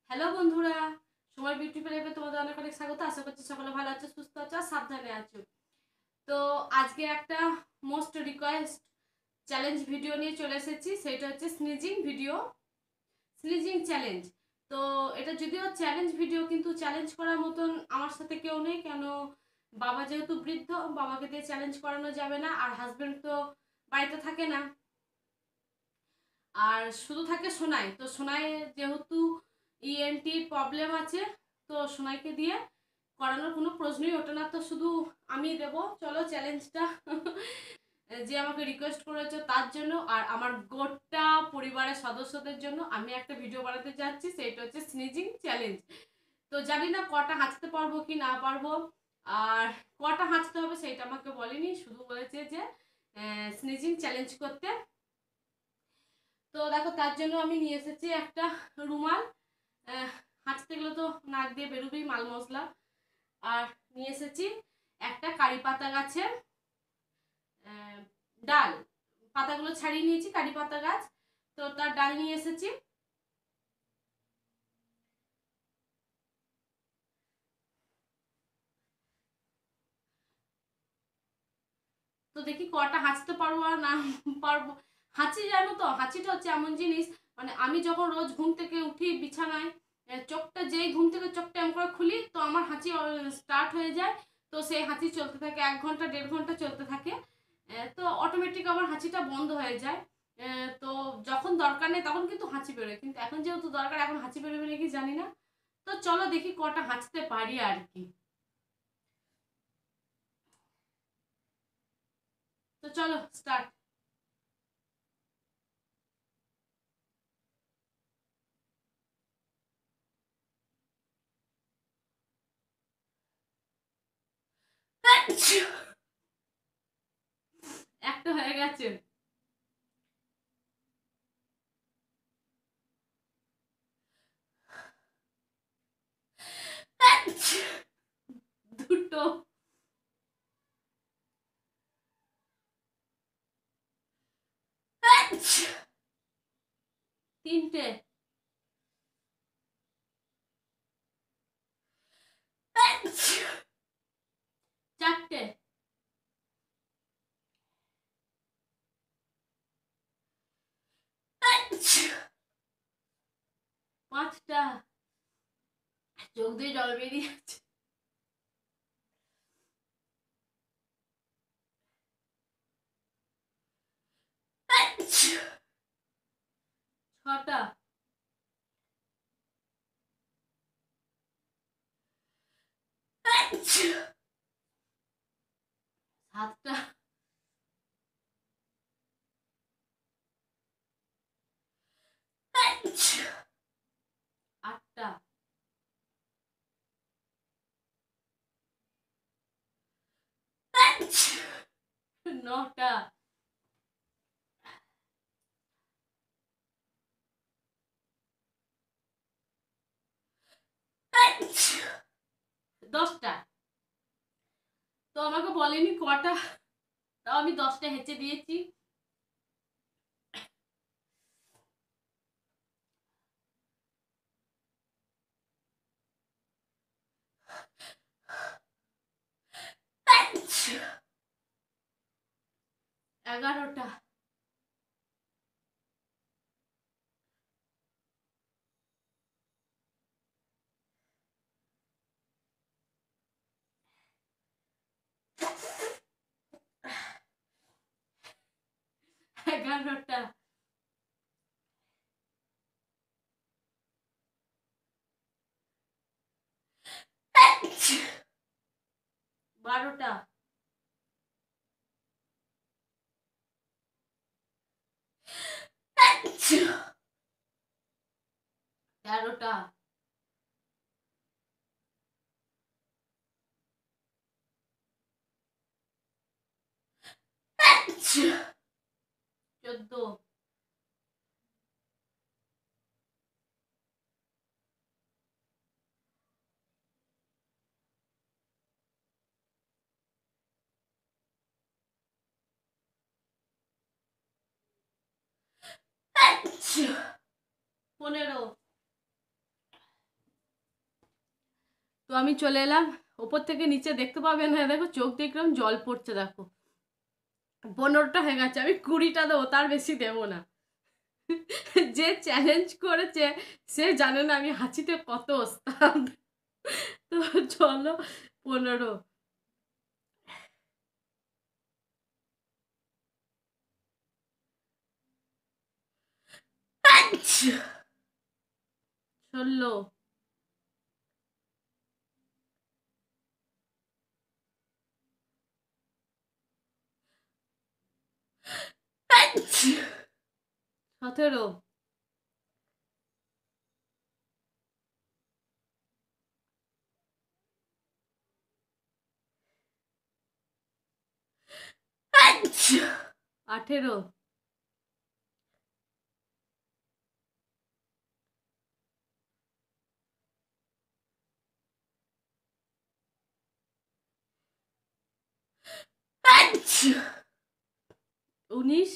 Hello বন্ধুরা, সময় beauty লাইফে তোমাদের অনেক অনেক স্বাগত। আশা করছি সকলে ভালো আছো, সুস্থ আছো আর সাবধানে আছো। তো আজকে একটা মোস্ট রিকোয়েস্ট চ্যালেঞ্জ ভিডিও নিয়ে চলে এসেছি। সেটা হচ্ছে স্নিজিং ভিডিও, স্নিজিং চ্যালেঞ্জ। তো এটা যদিও চ্যালেঞ্জ ভিডিও, কিন্তু চ্যালেঞ্জ করার মতন আমার সাথে কেউ নেই। কেন, বাবা যেহেতু বৃদ্ধ, বাবাকে দিয়ে চ্যালেঞ্জ করানো যাবে না। আর হাজবেন্ড তো বাড়িতে থাকে না, আর শুধু থাকে সোনাই। তো সোনাই যেহেতু ইএনটির প্রবলেম আছে, তো সোনাইকে দিয়ে করানোর কোনো প্রশ্নই ওঠে না। তো শুধু আমি দেব। চলো চ্যালেঞ্জটা যে আমাকে রিকোয়েস্ট করেছো তার জন্য আর আমার গোটা পরিবারের সদস্যদের জন্য আমি একটা ভিডিও বানাতে যাচ্ছি। সেটা হচ্ছে স্নিজিং চ্যালেঞ্জ। তো জানি না কটা হাঁচতে পারবো কি না পারবো, আর কটা হাঁচতে হবে সেটা আমাকে বলেনি, শুধু বলেছে যে স্নিজিং চ্যালেঞ্জ করতে। তো দেখো, তার জন্য আমি নিয়ে এসেছি একটা রুমাল। হাঁচতে গেলে তো নাক দিয়ে বেরোবেই মাল মশলা। আর নিয়ে এসেছি একটা কারি পাতা গাছের ডাল। পাতাগুলো ছাড়িয়ে নিয়েছি, কারি পাতা গাছ, তো তার ডাল নিয়ে এসেছি। তো দেখি কটা হাঁচতে পারবো আর না পারবো। হাঁচি, জানো তো, হাঁচিটা হচ্ছে এমন জিনিস, মানে আমি যখন রোজ ঘুম থেকে উঠি বিছানায়, চোখটা যেই ঘুম থেকে চোখটা এম করে খুলি, তো আমার হাঁচি স্টার্ট হয়ে যায়। তো সেই হাঁচি চলতে থাকে 1 ঘন্টা 1.5 ঘন্টা চলতে থাকে। তো অটোমেটিক আমার হাঁচিটা বন্ধ হয়ে যায়। তো যখন দরকার নেই তখন কিন্তু হাঁচি বেরোয়, কিন্তু এখন যেহেতু দরকার, এখন হাঁচি বেরোবে নাকি জানি না। তো চলো দেখি কটা হাঁচতে পারি আর কি। তো চলো স্টার্ট। একটা হয়ে গেছে। দুটো, তিনটে, চারটে, পাঁচটা, চোখ দিয়ে জল বেরিয়ে যাচ্ছে, ছটা, সাতটা, আটটা, নটা, 10টা। তো আমাকে বলেনি কটা, তাও আমি 10টা হেঁচে দিয়েছি। এগারোটা, 11টা, 12টা, 13টা, 14, 15, তো আমি চলে এলাম ওপর থেকে নিচে, দেখতে পাবেন। হ্যাঁ দেখো চোখ দেখলাম জল পড়ছে, দেখো 15টা হয়ে গেছে, আমি 20টা দেবো, তার বেশি দেবো না। যে চ্যালেঞ্জ করেছে সে জানে না আমি হাঁচিতে কত ওস্তাদ। তো চলো 15, আচ্ছা, 16, আচ্ছা, 17, আচ্ছা, 18, আচ্ছা, 19,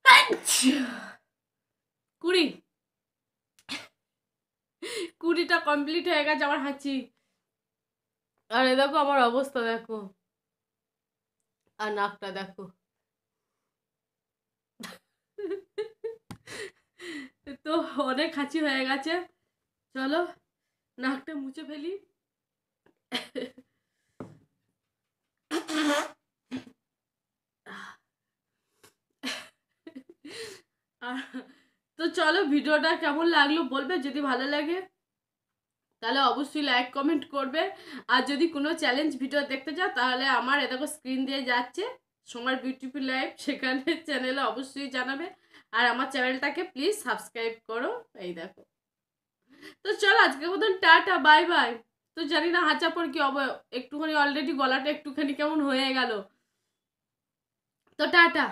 আচ্ছা, 20, 20টা কমপ্লিট হয়ে গেছে আমার হাঁচি। আর এ দেখো আমার অবস্থা দেখো, আর নাকটা দেখো। তো অনেক হাঁচি হয়ে গেছে, চলো নাকটা মুছে ফেলি। তো চলো ভিডিওটা কেমন লাগলো বলবে, যদি ভালো লাগে তাহলে অবশ্যই লাইক কমেন্ট করবে। আর যদি কোনো চ্যালেঞ্জ ভিডিও দেখতে চাও তাহলে আমার এরকম স্ক্রিন দিয়ে যাচ্ছে সময় বিউটিফুল লাইফ, সেখানে চ্যানেলে অবশ্যই জানাবে। আর আমার চ্যানেলটাকে প্লিজ সাবস্ক্রাইব করো। এই দেখো, তো চলো আজকের মতন টাটা, বাই বাই। তো জানি না হাঁচা পর কি হবে, একটুখানি অলরেডি গলাটা একটুখানি কেমন হয়ে গেল। তো টাটা।